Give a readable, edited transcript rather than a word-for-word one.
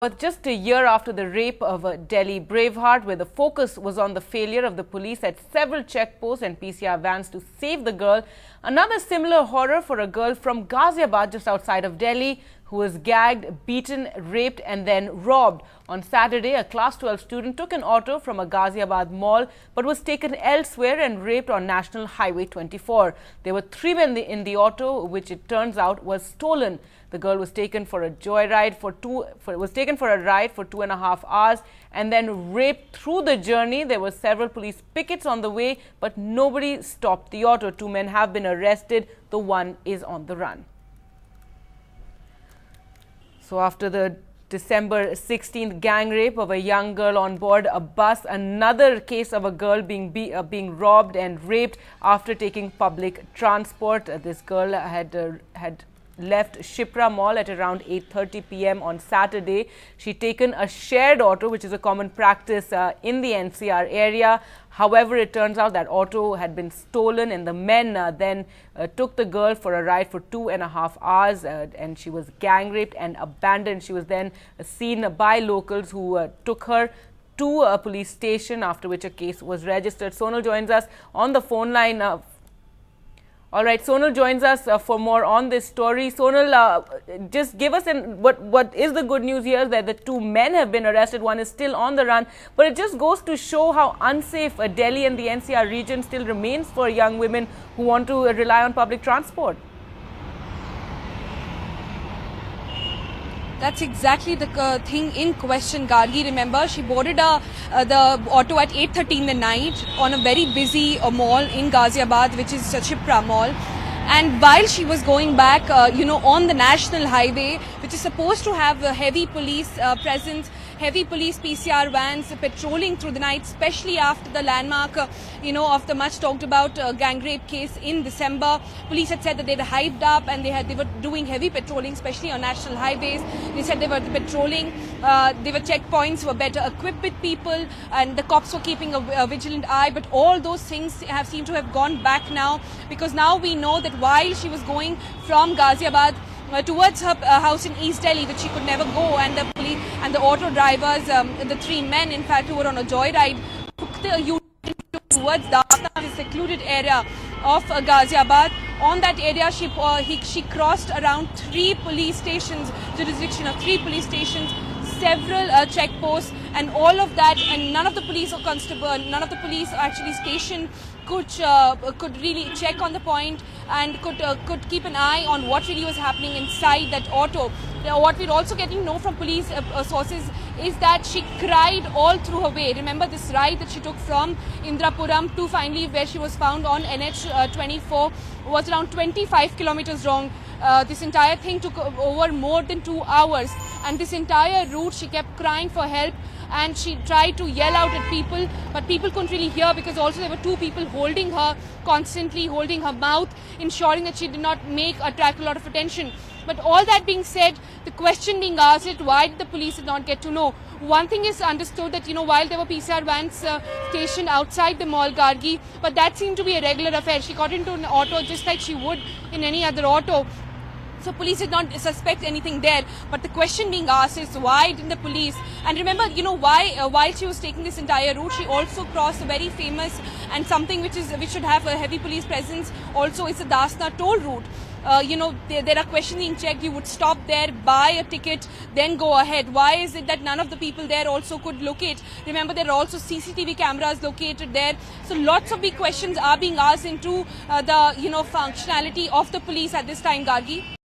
But just a year after the rape of a Delhi Braveheart, where the focus was on the failure of the police at several checkposts and PCR vans to save the girl, another similar horror for a girl from Ghaziabad, just outside of Delhi, who was gagged, beaten, raped and then robbed. On Saturday, a class 12 student took an auto from a Ghaziabad mall but was taken elsewhere and raped on National Highway 24. There were 3 men in the auto, which it turns out was stolen. The girl was taken for a joyride for 2.5 hours and then raped through the journey. There were several police pickets on the way, but nobody stopped the auto. 2 men have been arrested. The one is on the run. So after the December 16th gang rape of a young girl on board a bus, another case of a girl being robbed and raped after taking public transport. This girl had left Shipra Mall at around 8:30 p.m. on Saturday. She'd taken a shared auto, which is a common practice in the NCR area. However, it turns out that auto had been stolen and the men then took the girl for a ride for 2.5 hours and she was gang raped and abandoned. She was then seen by locals who took her to a police station, after which a case was registered. Sonal joins us on the phone line. All right, Sonal joins us for more on this story. Sonal, just give us what is the good news here, that the 2 men have been arrested. One is still on the run, but it just goes to show how unsafe Delhi and the NCR region still remains for young women who want to rely on public transport. That's exactly the thing in question, Gargi. Remember, she boarded the auto at 8:30 in the night on a very busy mall in Ghaziabad, which is Shipra Mall. And while she was going back, on the national highway, which is supposed to have a heavy police presence, heavy police PCR vans patrolling through the night, especially after the landmark, of the much talked about gang rape case in December. Police had said that they were hyped up and they were doing heavy patrolling, especially on national highways. They said they were patrolling, they were checkpoints, were better equipped with people, and the cops were keeping a vigilant eye. But all those things have seemed to have gone back now, because now we know that while she was going from Ghaziabad towards her house in East Delhi, which she could never go, and the police and the auto drivers, the 3 men in fact who were on a joyride, took the U-turn towards the secluded area of Ghaziabad. On that area, she crossed around 3 police stations, jurisdiction of 3 police stations, several checkposts, and all of that, and none of the police or constable, none of the police actually stationed could really check on the point and could keep an eye on what really was happening inside that auto. What we're also getting to know from police sources is that she cried all through her way. Remember, this ride that she took from Indrapuram to finally where she was found on NH 24 was around 25 kilometers long. This entire thing took over more than 2 hours, and this entire route she kept crying for help, and she tried to yell out at people, but people couldn't really hear, because also there were 2 people holding her, constantly holding her mouth, ensuring that she did not attract a lot of attention. But all that being said, the question being asked is, why did the police not get to know? One thing is understood, that while there were PCR vans stationed outside the mall, Gargi, but that seemed to be a regular affair. She got into an auto just like she would in any other auto. So police did not suspect anything there. But the question being asked is, why didn't the police? And remember, while she was taking this entire route, she also crossed a very famous and something which should have a heavy police presence also, is the Dasna toll route. There are questions being checked. You would stop there, buy a ticket, then go ahead. Why is it that none of the people there also could locate? Remember, there are also CCTV cameras located there. So lots of big questions are being asked into the functionality of the police at this time, Gargi.